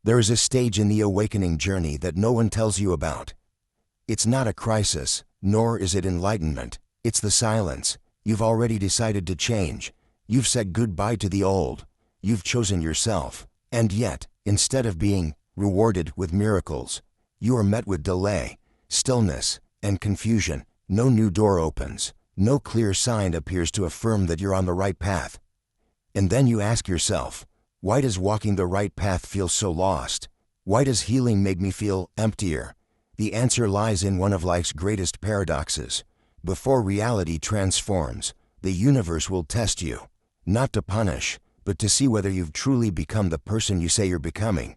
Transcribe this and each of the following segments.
There is a stage in the awakening journey that no one tells you about. It's not a crisis, nor is it enlightenment. It's the silence. You've already decided to change. You've said goodbye to the old. You've chosen yourself. And yet, instead of being rewarded with miracles, you are met with delay, stillness, and confusion. No new door opens. No clear sign appears to affirm that you're on the right path. And then you ask yourself, why does walking the right path feel so lost? Why does healing make me feel emptier? The answer lies in one of life's greatest paradoxes. Before reality transforms, the universe will test you, not to punish, but to see whether you've truly become the person you say you're becoming.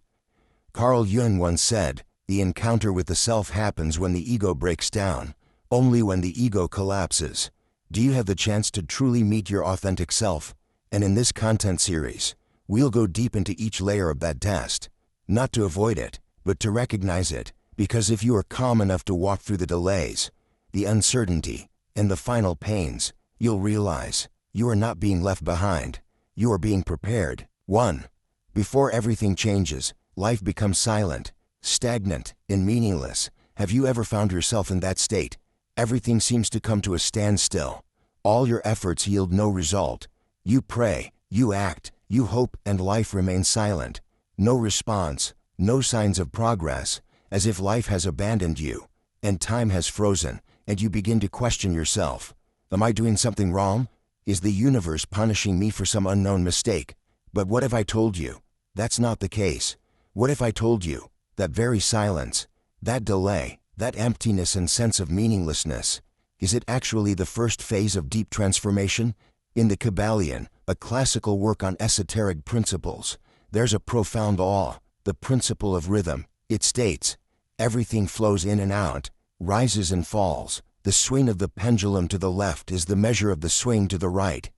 Carl Jung once said, "The encounter with the self happens when the ego breaks down, only when the ego collapses." Do you have the chance to truly meet your authentic self? And in this content series, we'll go deep into each layer of that test, not to avoid it, but to recognize it, because if you are calm enough to walk through the delays, the uncertainty, and the final pains, you'll realize you are not being left behind. You are being prepared. 1. Before everything changes, life becomes silent, stagnant, and meaningless. Have you ever found yourself in that state? Everything seems to come to a standstill. All your efforts yield no result. You pray, you act, you hope, and life remains silent. No response, no signs of progress, as if life has abandoned you, and time has frozen, and you begin to question yourself. Am I doing something wrong? Is the universe punishing me for some unknown mistake? But what if I told you that's not the case? What if I told you that very silence, that delay, that emptiness and sense of meaninglessness, is it actually the first phase of deep transformation? In the Kabbalion, a classical work on esoteric principles, there's a profound awe, the principle of rhythm. It states, everything flows in and out, rises and falls. The swing of the pendulum to the left is the measure of the swing to the right.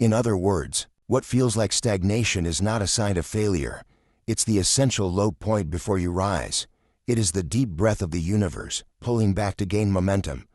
In other words, what feels like stagnation is not a sign of failure. It's the essential low point before you rise. It is the deep breath of the universe, pulling back to gain momentum.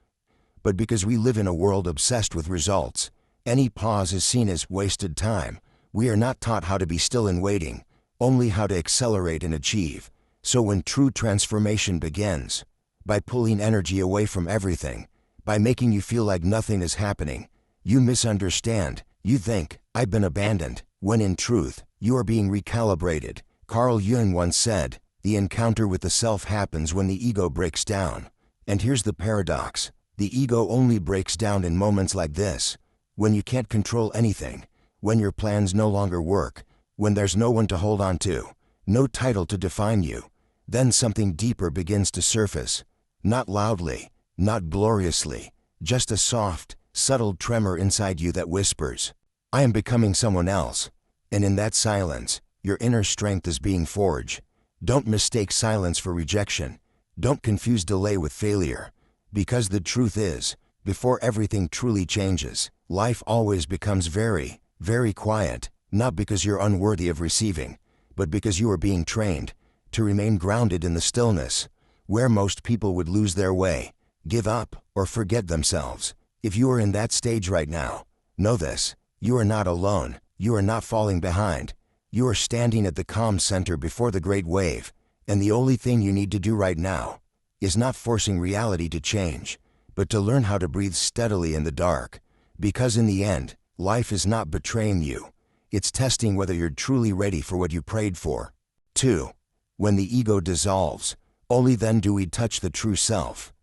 But because we live in a world obsessed with results, any pause is seen as wasted time. We are not taught how to be still in waiting, only how to accelerate and achieve. So when true transformation begins, by pulling energy away from everything, by making you feel like nothing is happening, you misunderstand. You think, I've been abandoned, when in truth, you are being recalibrated. Carl Jung once said, the encounter with the self happens when the ego breaks down. And here's the paradox. The ego only breaks down in moments like this, when you can't control anything, when your plans no longer work, when there's no one to hold on to, no title to define you. Then something deeper begins to surface. Not loudly, not gloriously, just a soft, subtle tremor inside you that whispers, I am becoming someone else. And in that silence, your inner strength is being forged. Don't mistake silence for rejection. Don't confuse delay with failure. Because the truth is, before everything truly changes, life always becomes very, very quiet, not because you're unworthy of receiving, but because you are being trained to remain grounded in the stillness, where most people would lose their way, give up, or forget themselves. If you are in that stage right now, know this, you are not alone, you are not falling behind. You are standing at the calm center before the great wave, and the only thing you need to do right now is not forcing reality to change, but to learn how to breathe steadily in the dark. Because in the end, life is not betraying you. It's testing whether you're truly ready for what you prayed for. 2. When the ego dissolves, only then do we touch the true self.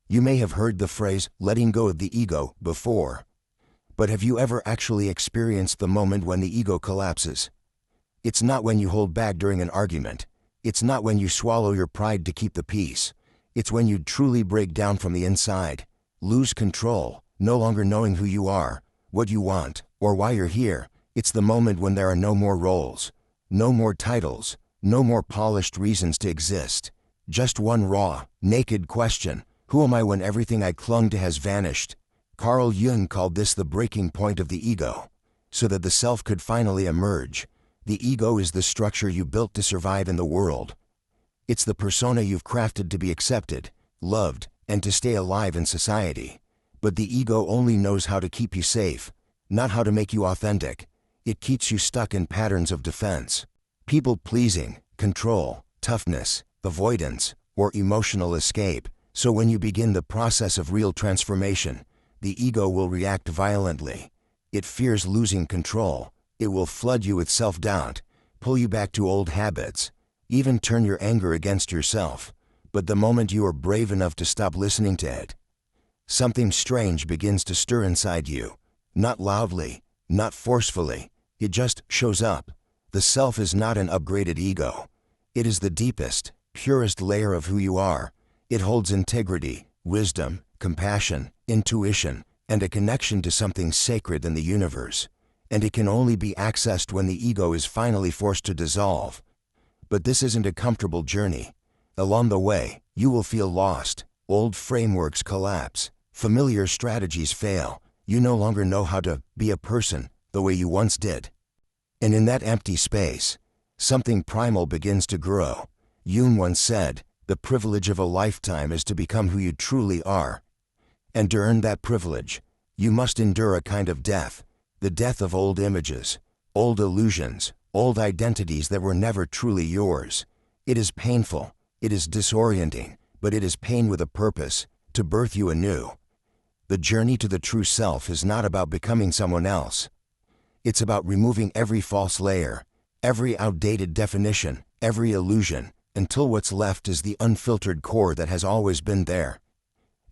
You may have heard the phrase, letting go of the ego, before. But have you ever actually experienced the moment when the ego collapses? It's not when you hold back during an argument. It's not when you swallow your pride to keep the peace. It's when you truly break down from the inside, lose control, no longer knowing who you are, what you want, or why you're here. It's the moment when there are no more roles, no more titles, no more polished reasons to exist. Just one raw, naked question. Who am I when everything I clung to has vanished? Carl Jung called this the breaking point of the ego, so that the self could finally emerge. The ego is the structure you built to survive in the world. It's the persona you've crafted to be accepted, loved, and to stay alive in society. But the ego only knows how to keep you safe, not how to make you authentic. It keeps you stuck in patterns of defense. People pleasing, control, toughness, avoidance, or emotional escape. So when you begin the process of real transformation, the ego will react violently. It fears losing control. It will flood you with self-doubt, pull you back to old habits, even turn your anger against yourself. But the moment you are brave enough to stop listening to it, something strange begins to stir inside you. Not loudly, not forcefully, it just shows up. The self is not an upgraded ego. It is the deepest, purest layer of who you are. It holds integrity, wisdom, compassion, intuition, and a connection to something sacred in the universe. And it can only be accessed when the ego is finally forced to dissolve. But this isn't a comfortable journey. Along the way, you will feel lost. Old frameworks collapse. Familiar strategies fail. You no longer know how to be a person the way you once did. And in that empty space, something primal begins to grow. Jung once said, "The privilege of a lifetime is to become who you truly are." And to earn that privilege, you must endure a kind of death, the death of old images, old illusions, old identities that were never truly yours. It is painful, it is disorienting, but it is pain with a purpose, to birth you anew. The journey to the true self is not about becoming someone else. It's about removing every false layer, every outdated definition, every illusion, until what's left is the unfiltered core that has always been there.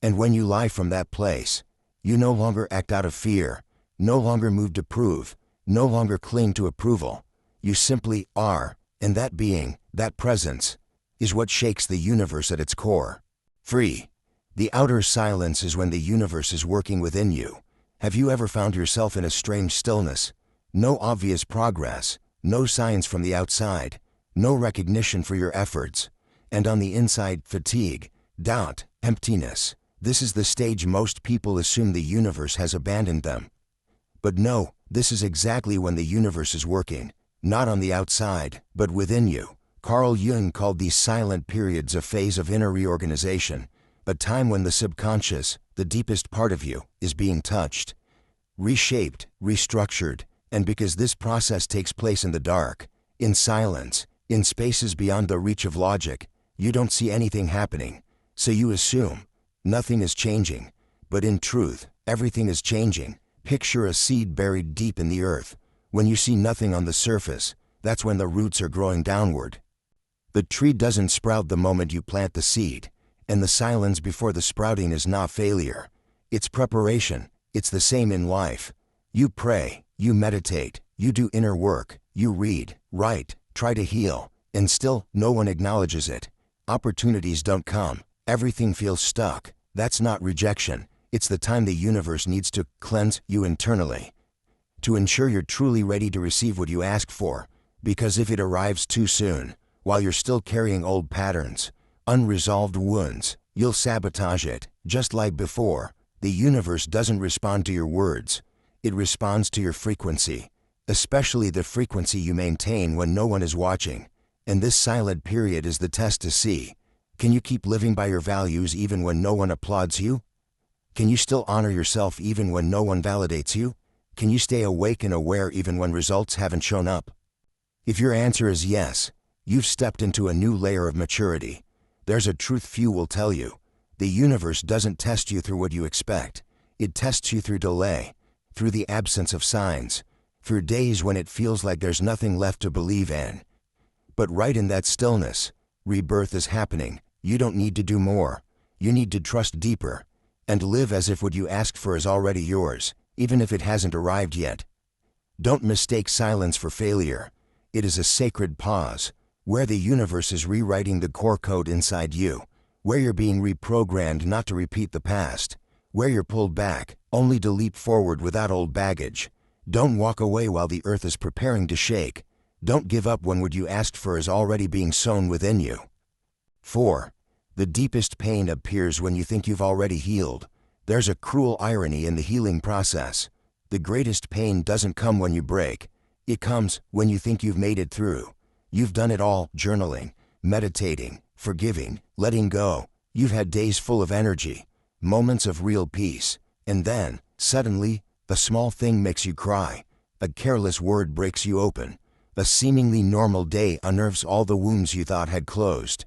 And when you lie from that place, you no longer act out of fear, no longer move to prove, no longer cling to approval. You simply are, and that being, that presence, is what shakes the universe at its core. Free. The outer silence is when the universe is working within you. Have you ever found yourself in a strange stillness? No obvious progress, no signs from the outside, no recognition for your efforts, and on the inside, fatigue, doubt, emptiness. This is the stage most people assume the universe has abandoned them. But no, this is exactly when the universe is working, not on the outside, but within you. Carl Jung called these silent periods a phase of inner reorganization, a time when the subconscious, the deepest part of you, is being touched, reshaped, restructured. And because this process takes place in the dark, in silence, in spaces beyond the reach of logic, you don't see anything happening, so you assume nothing is changing. But in truth, everything is changing. Picture a seed buried deep in the earth. When you see nothing on the surface, that's when the roots are growing downward. The tree doesn't sprout the moment you plant the seed, and the silence before the sprouting is not failure. It's preparation. It's the same in life. You pray, you meditate, you do inner work, you read, write, try to heal, and still, no one acknowledges it. Opportunities don't come. Everything feels stuck. That's not rejection. It's the time the universe needs to cleanse you internally, to ensure you're truly ready to receive what you ask for. Because if it arrives too soon, while you're still carrying old patterns, unresolved wounds, you'll sabotage it. Just like before, the universe doesn't respond to your words. It responds to your frequency, especially the frequency you maintain when no one is watching. And this silent period is the test to see, can you keep living by your values even when no one applauds you? Can you still honor yourself even when no one validates you? Can you stay awake and aware even when results haven't shown up? If your answer is yes, you've stepped into a new layer of maturity. There's a truth few will tell you. The universe doesn't test you through what you expect. It tests you through delay, through the absence of signs, through days when it feels like there's nothing left to believe in. But right in that stillness, rebirth is happening. You don't need to do more. You need to trust deeper and live as if what you asked for is already yours, even if it hasn't arrived yet. Don't mistake silence for failure. It is a sacred pause, where the universe is rewriting the core code inside you, where you're being reprogrammed not to repeat the past, where you're pulled back, only to leap forward without old baggage. Don't walk away while the earth is preparing to shake. Don't give up when what you asked for is already being sown within you. 4. The deepest pain appears when you think you've already healed. There's a cruel irony in the healing process. The greatest pain doesn't come when you break. It comes when you think you've made it through. You've done it all, journaling, meditating, forgiving, letting go. You've had days full of energy, moments of real peace. And then, suddenly, a small thing makes you cry. A careless word breaks you open. A seemingly normal day unnerves all the wounds you thought had closed.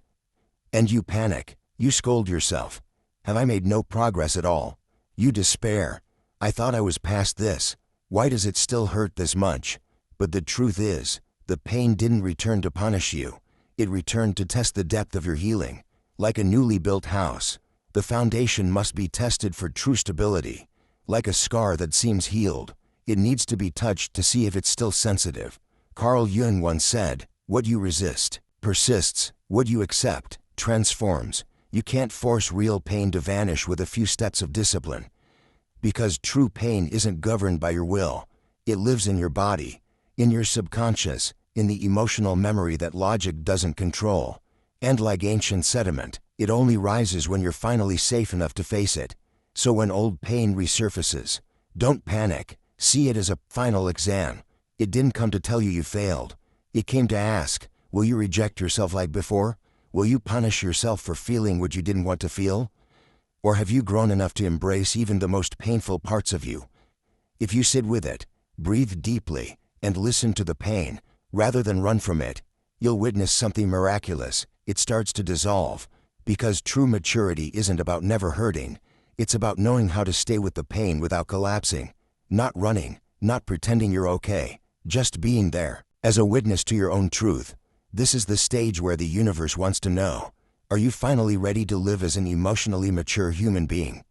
And you panic. You scold yourself. Have I made no progress at all? You despair. I thought I was past this. Why does it still hurt this much? But the truth is, the pain didn't return to punish you. It returned to test the depth of your healing. Like a newly built house, the foundation must be tested for true stability. Like a scar that seems healed, it needs to be touched to see if it's still sensitive. Carl Jung once said, "What you resist persists. What you accept transforms." You can't force real pain to vanish with a few steps of discipline. Because true pain isn't governed by your will. It lives in your body, in your subconscious, in the emotional memory that logic doesn't control. And like ancient sediment, it only rises when you're finally safe enough to face it. So when old pain resurfaces, don't panic. See it as a final exam. It didn't come to tell you you failed. It came to ask, will you reject yourself like before? Will you punish yourself for feeling what you didn't want to feel? Or have you grown enough to embrace even the most painful parts of you? If you sit with it, breathe deeply, and listen to the pain, rather than run from it, you'll witness something miraculous. It starts to dissolve. Because true maturity isn't about never hurting. It's about knowing how to stay with the pain without collapsing. Not running, not pretending you're okay, just being there, as a witness to your own truth. This is the stage where the universe wants to know, are you finally ready to live as an emotionally mature human being?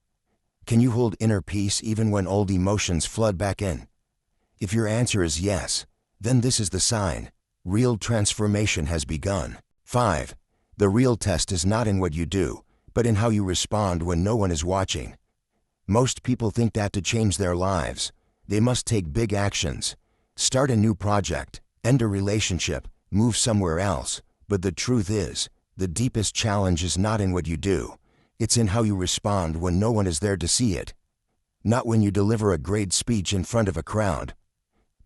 Can you hold inner peace even when old emotions flood back in? If your answer is yes, then this is the sign. Real transformation has begun. 5. The real test is not in what you do, but in how you respond when no one is watching. Most people think that to change their lives, they must take big actions. Start a new project, end a relationship, move somewhere else. But the truth is, the deepest challenge is not in what you do. It's in how you respond when no one is there to see it. Not when you deliver a great speech in front of a crowd,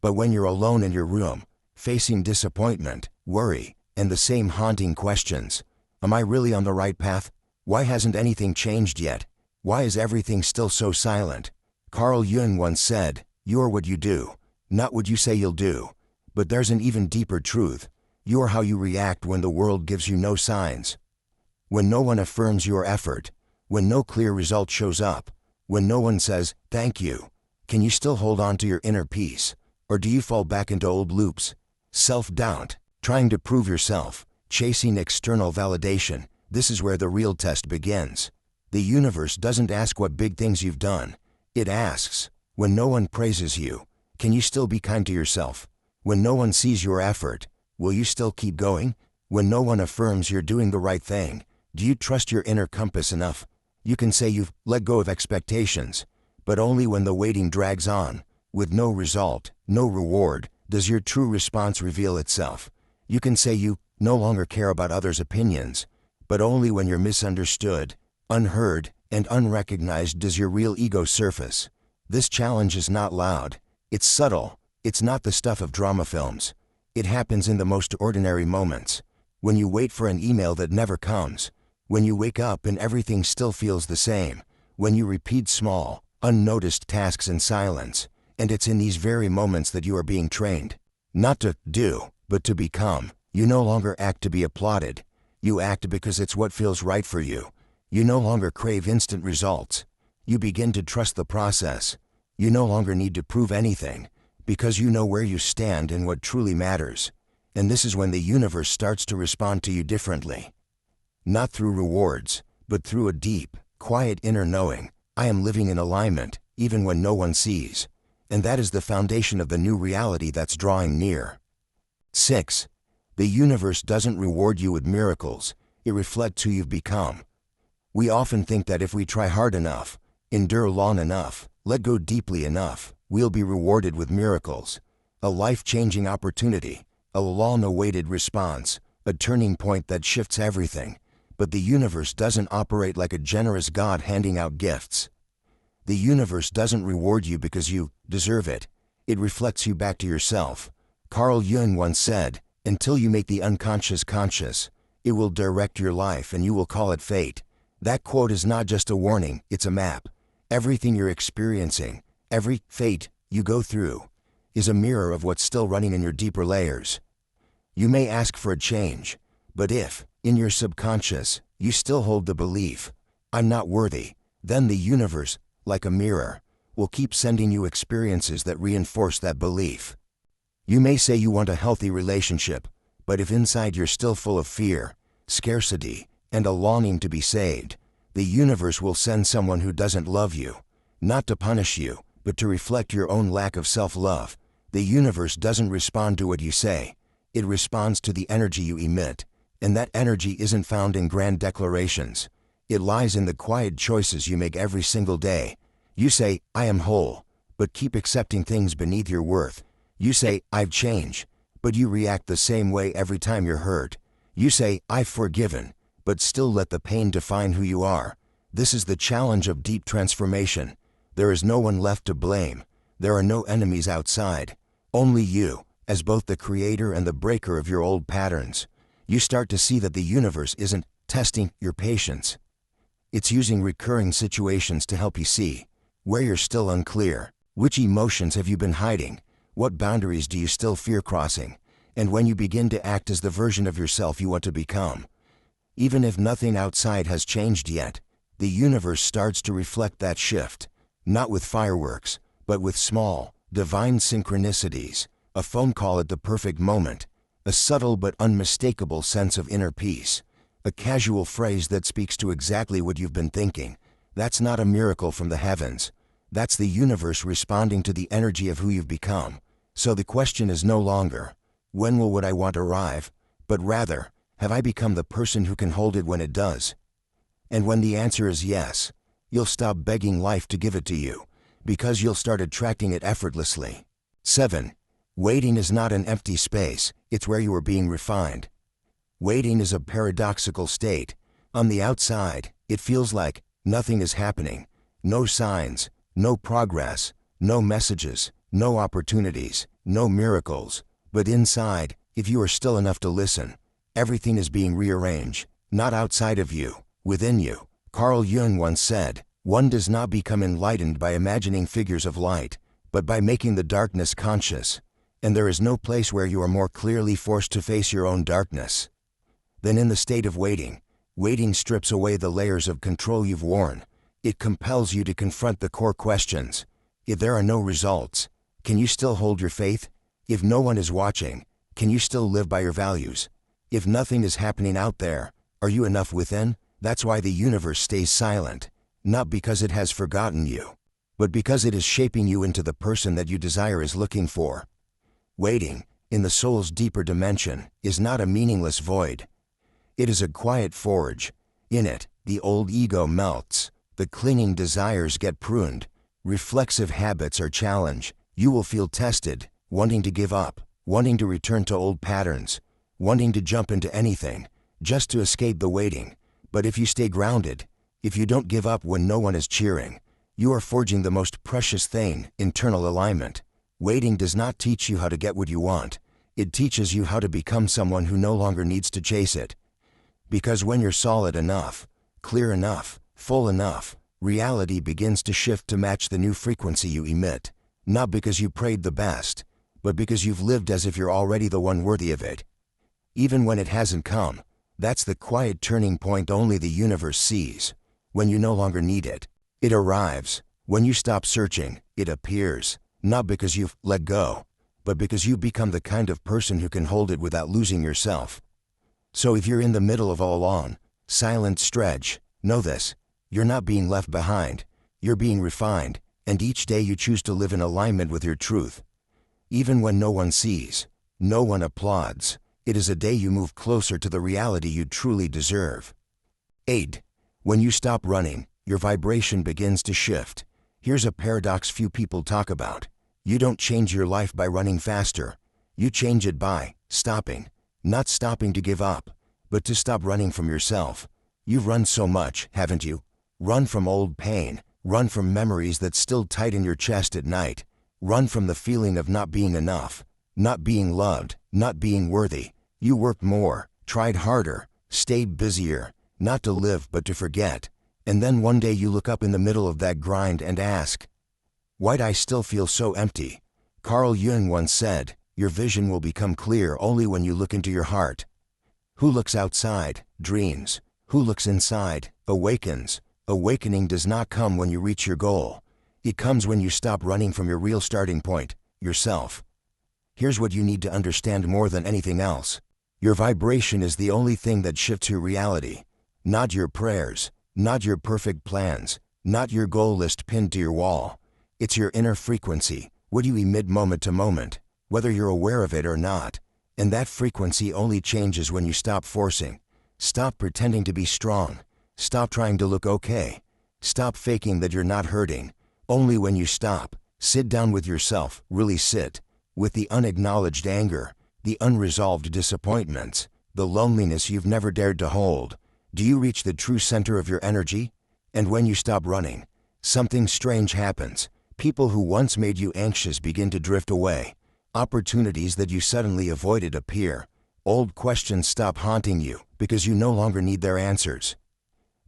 but when you're alone in your room, facing disappointment, worry, and the same haunting questions. Am I really on the right path? Why hasn't anything changed yet? Why is everything still so silent? Carl Jung once said, "You are what you do, not what you say you'll do." But there's an even deeper truth. You are how you react when the world gives you no signs. When no one affirms your effort, when no clear result shows up, when no one says, "Thank you," can you still hold on to your inner peace? Or do you fall back into old loops? Self-doubt, trying to prove yourself, chasing external validation. This is where the real test begins. The universe doesn't ask what big things you've done. It asks, when no one praises you, can you still be kind to yourself? When no one sees your effort, will you still keep going? When no one affirms you're doing the right thing, do you trust your inner compass enough? You can say you've let go of expectations, but only when the waiting drags on. With no result, no reward, does your true response reveal itself. You can say you no longer care about others' opinions, but only when you're misunderstood, unheard, and unrecognized does your real ego surface. This challenge is not loud. It's subtle. It's not the stuff of drama films. It happens in the most ordinary moments. When you wait for an email that never comes. When you wake up and everything still feels the same. When you repeat small, unnoticed tasks in silence. And it's in these very moments that you are being trained. Not to do, but to become. You no longer act to be applauded. You act because it's what feels right for you. You no longer crave instant results. You begin to trust the process. You no longer need to prove anything, because you know where you stand and what truly matters. And this is when the universe starts to respond to you differently. Not through rewards, but through a deep, quiet inner knowing. I am living in alignment, even when no one sees. And that is the foundation of the new reality that's drawing near. 6. The universe doesn't reward you with miracles. It reflects who you've become. We often think that if we try hard enough, endure long enough, let go deeply enough, we'll be rewarded with miracles. A life-changing opportunity, a long-awaited response, a turning point that shifts everything. But the universe doesn't operate like a generous God handing out gifts. The universe doesn't reward you because you deserve it. It reflects you back to yourself. Carl Jung once said, "Until you make the unconscious conscious, it will direct your life and you will call it fate." That quote is not just a warning, it's a map. Everything you're experiencing, every fate you go through, is a mirror of what's still running in your deeper layers. You may ask for a change, but if, in your subconscious, you still hold the belief, "I'm not worthy," then the universe, like a mirror, will keep sending you experiences that reinforce that belief. You may say you want a healthy relationship, but if inside you're still full of fear, scarcity, and a longing to be saved, the universe will send someone who doesn't love you, not to punish you, but to reflect your own lack of self-love. The universe doesn't respond to what you say, it responds to the energy you emit, and that energy isn't found in grand declarations. It lies in the quiet choices you make every single day. You say, "I am whole," but keep accepting things beneath your worth. You say, "I've changed," but you react the same way every time you're hurt. You say, "I've forgiven," but still let the pain define who you are. This is the challenge of deep transformation. There is no one left to blame. There are no enemies outside. Only you, as both the creator and the breaker of your old patterns. You start to see that the universe isn't testing your patience. It's using recurring situations to help you see where you're still unclear. Which emotions have you been hiding? What boundaries do you still fear crossing? And when you begin to act as the version of yourself you want to become, even if nothing outside has changed yet, the universe starts to reflect that shift, not with fireworks, but with small, divine synchronicities, a phone call at the perfect moment, a subtle but unmistakable sense of inner peace, a casual phrase that speaks to exactly what you've been thinking. That's not a miracle from the heavens. That's the universe responding to the energy of who you've become. So the question is no longer, when will what I want arrive, but rather, have I become the person who can hold it when it does? And when the answer is yes, you'll stop begging life to give it to you, because you'll start attracting it effortlessly. 7. Waiting is not an empty space, it's where you are being refined. Waiting is a paradoxical state. On the outside, it feels like nothing is happening. No signs, no progress, no messages, no opportunities, no miracles. But inside, if you are still enough to listen, everything is being rearranged, not outside of you, within you. Carl Jung once said, "One does not become enlightened by imagining figures of light, but by making the darkness conscious." And there is no place where you are more clearly forced to face your own darkness than in the state of waiting. Waiting strips away the layers of control you've worn. It compels you to confront the core questions. If there are no results, can you still hold your faith? If no one is watching, can you still live by your values? If nothing is happening out there, are you enough within? That's why the universe stays silent, not because it has forgotten you, but because it is shaping you into the person that you desire is looking for. Waiting, in the soul's deeper dimension, is not a meaningless void. It is a quiet forge. In it, the old ego melts, the clinging desires get pruned, reflexive habits are challenged. You will feel tested, wanting to give up, wanting to return to old patterns, wanting to jump into anything, just to escape the waiting. But if you stay grounded, if you don't give up when no one is cheering, you are forging the most precious thing, internal alignment. Waiting does not teach you how to get what you want. It teaches you how to become someone who no longer needs to chase it. Because when you're solid enough, clear enough, full enough, reality begins to shift to match the new frequency you emit. Not because you prayed the best, but because you've lived as if you're already the one worthy of it. Even when it hasn't come, that's the quiet turning point only the universe sees. When you no longer need it, it arrives. When you stop searching, it appears. Not because you've let go, but because you've become the kind of person who can hold it without losing yourself. So if you're in the middle of a long, silent stretch, know this: you're not being left behind, you're being refined, and each day you choose to live in alignment with your truth. Even when no one sees, no one applauds, it is a day you move closer to the reality you truly deserve. 8. When you stop running, your vibration begins to shift. Here's a paradox few people talk about. You don't change your life by running faster. You change it by stopping. Not stopping to give up, but to stop running from yourself. You've run so much, haven't you? Run from old pain. Run from memories that still tighten your chest at night. Run from the feeling of not being enough, not being loved, not being worthy. You worked more, tried harder, stayed busier, not to live but to forget. And then one day you look up in the middle of that grind and ask, why'd I still feel so empty? Carl Jung once said, "Your vision will become clear only when you look into your heart." Who looks outside, dreams. Who looks inside, awakens. Awakening does not come when you reach your goal. It comes when you stop running from your real starting point, yourself. Here's what you need to understand more than anything else. Your vibration is the only thing that shifts your reality. Not your prayers, not your perfect plans, not your goal list pinned to your wall. It's your inner frequency, what you emit moment to moment, whether you're aware of it or not. And that frequency only changes when you stop forcing. Stop pretending to be strong. Stop trying to look okay. Stop faking that you're not hurting. Only when you stop, sit down with yourself, really sit, with the unacknowledged anger, the unresolved disappointments, the loneliness you've never dared to hold, do you reach the true center of your energy? And when you stop running, something strange happens. People who once made you anxious begin to drift away. Opportunities that you suddenly avoided appear. Old questions stop haunting you because you no longer need their answers.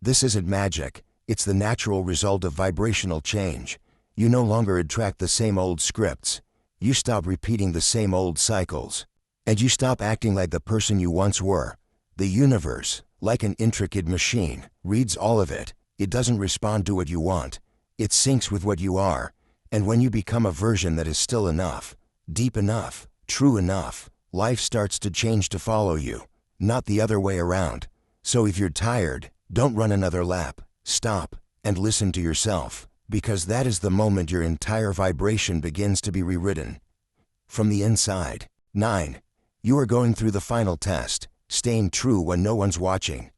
This isn't magic, it's the natural result of vibrational change. You no longer attract the same old scripts. You stop repeating the same old cycles. And you stop acting like the person you once were. The universe, like an intricate machine, reads all of it. It doesn't respond to what you want. It syncs with what you are. And when you become a version that is still enough, deep enough, true enough, life starts to change to follow you, not the other way around. So if you're tired, don't run another lap. Stop and listen to yourself, because that is the moment your entire vibration begins to be rewritten. From the inside. 9. You are going through the final test, staying true when no one's watching.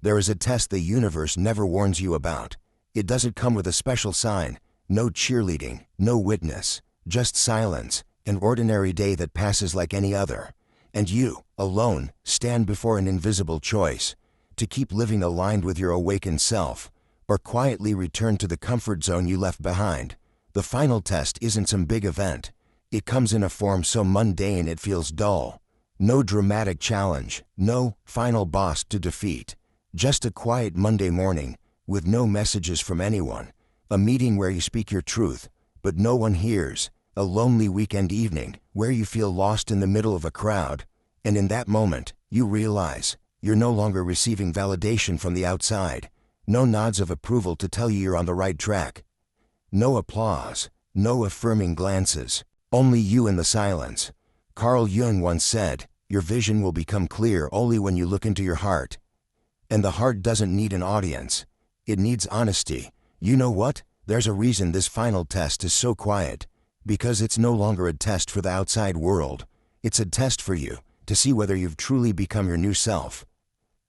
There is a test the universe never warns you about. It doesn't come with a special sign. No cheerleading, no witness, just silence, an ordinary day that passes like any other. And you, alone, stand before an invisible choice, to keep living aligned with your awakened self, or quietly return to the comfort zone you left behind. The final test isn't some big event. It comes in a form so mundane it feels dull. No dramatic challenge, no final boss to defeat. Just a quiet Monday morning, with no messages from anyone. A meeting where you speak your truth, but no one hears. A lonely weekend evening, where you feel lost in the middle of a crowd. And in that moment, you realize, you're no longer receiving validation from the outside. No nods of approval to tell you you're on the right track. No applause, no affirming glances. Only you in the silence. Carl Jung once said, "Your vision will become clear only when you look into your heart." And the heart doesn't need an audience. It needs honesty. You know what? There's a reason this final test is so quiet. Because it's no longer a test for the outside world. It's a test for you, to see whether you've truly become your new self.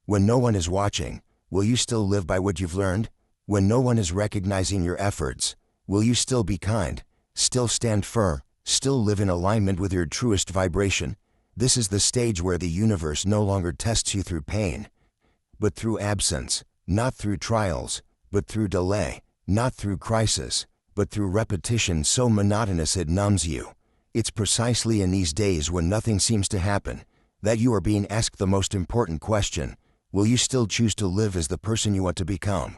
When no one is watching, will you still live by what you've learned? When no one is recognizing your efforts, will you still be kind, still stand firm, still live in alignment with your truest vibration? This is the stage where the universe no longer tests you through pain, but through absence, not through trials, but through delay, not through crisis, but through repetition so monotonous it numbs you. It's precisely in these days when nothing seems to happen, that you are being asked the most important question: will you still choose to live as the person you want to become?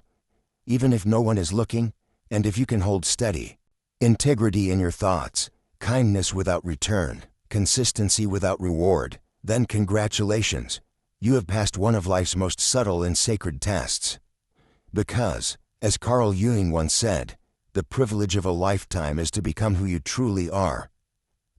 Even if no one is looking, and if you can hold steady. Integrity in your thoughts, kindness without return, consistency without reward, then congratulations. You have passed one of life's most subtle and sacred tests. Because, as Carl Jung once said, the privilege of a lifetime is to become who you truly are.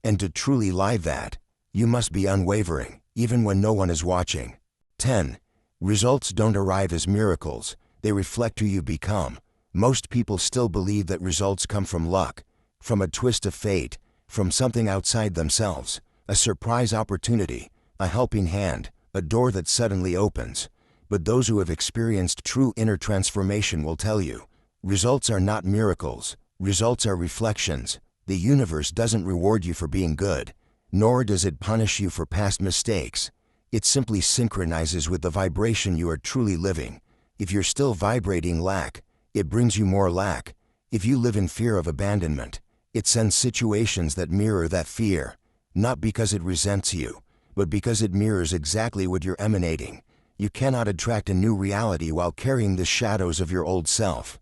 And to truly live that, you must be unwavering, even when no one is watching. 10. Results don't arrive as miracles, they reflect who you've become. Most people still believe that results come from luck, from a twist of fate, from something outside themselves, a surprise opportunity, a helping hand, a door that suddenly opens. But those who have experienced true inner transformation will tell you, results are not miracles, results are reflections. The universe doesn't reward you for being good, nor does it punish you for past mistakes. It simply synchronizes with the vibration you are truly living. If you're still vibrating lack, it brings you more lack. If you live in fear of abandonment, it sends situations that mirror that fear, not because it resents you, but because it mirrors exactly what you're emanating. You cannot attract a new reality while carrying the shadows of your old self.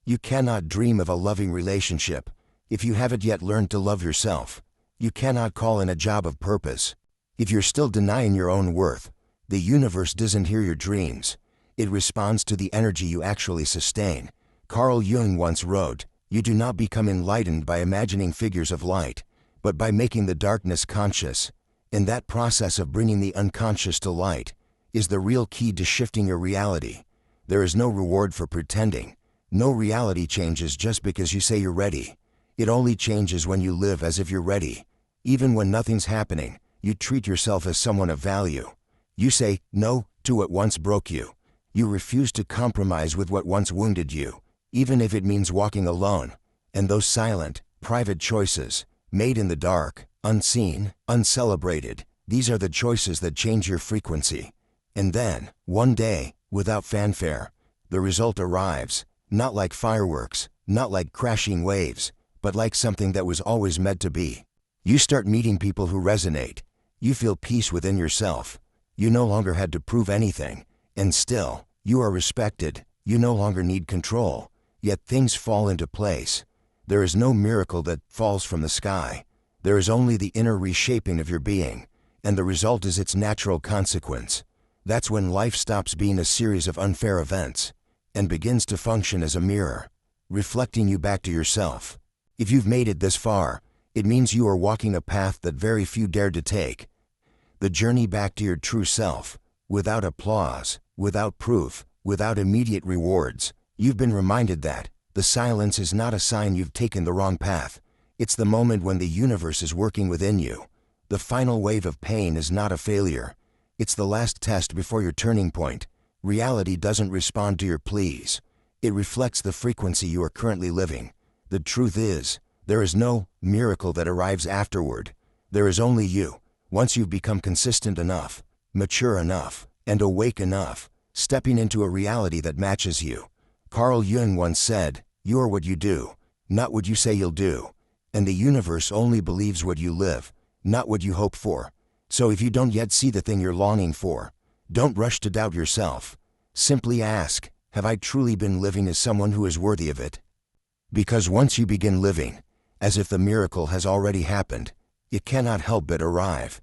You cannot dream of a loving relationship. If you haven't yet learned to love yourself, you cannot call in a job of purpose. If you're still denying your own worth, the universe doesn't hear your dreams. It responds to the energy you actually sustain. Carl Jung once wrote, "You do not become enlightened by imagining figures of light, but by making the darkness conscious." In that process of bringing the unconscious to light is the real key to shifting your reality. There is no reward for pretending. No reality changes just because you say you're ready. It only changes when you live as if you're ready. Even when nothing's happening, you treat yourself as someone of value. You say no to what once broke you. You refuse to compromise with what once wounded you, even if it means walking alone. And those silent, private choices, made in the dark, unseen, uncelebrated, these are the choices that change your frequency. And then, one day, without fanfare, the result arrives, not like fireworks, not like crashing waves, but like something that was always meant to be. You start meeting people who resonate. You feel peace within yourself. You no longer had to prove anything. And still, you are respected. You no longer need control. Yet things fall into place. There is no miracle that falls from the sky. There is only the inner reshaping of your being, and the result is its natural consequence. That's when life stops being a series of unfair events and begins to function as a mirror, reflecting you back to yourself. If you've made it this far, it means you are walking a path that very few dare to take. The journey back to your true self, without applause, without proof, without immediate rewards. You've been reminded that the silence is not a sign you've taken the wrong path. It's the moment when the universe is working within you. The final wave of pain is not a failure. It's the last test before your turning point. Reality doesn't respond to your pleas. It reflects the frequency you are currently living. The truth is, there is no miracle that arrives afterward. There is only you. Once you've become consistent enough, mature enough, and awake enough, stepping into a reality that matches you. Carl Jung once said, "You are what you do, not what you say you'll do." And the universe only believes what you live, not what you hope for. So if you don't yet see the thing you're longing for, don't rush to doubt yourself. Simply ask, have I truly been living as someone who is worthy of it? Because once you begin living, as if the miracle has already happened, it cannot help but arrive.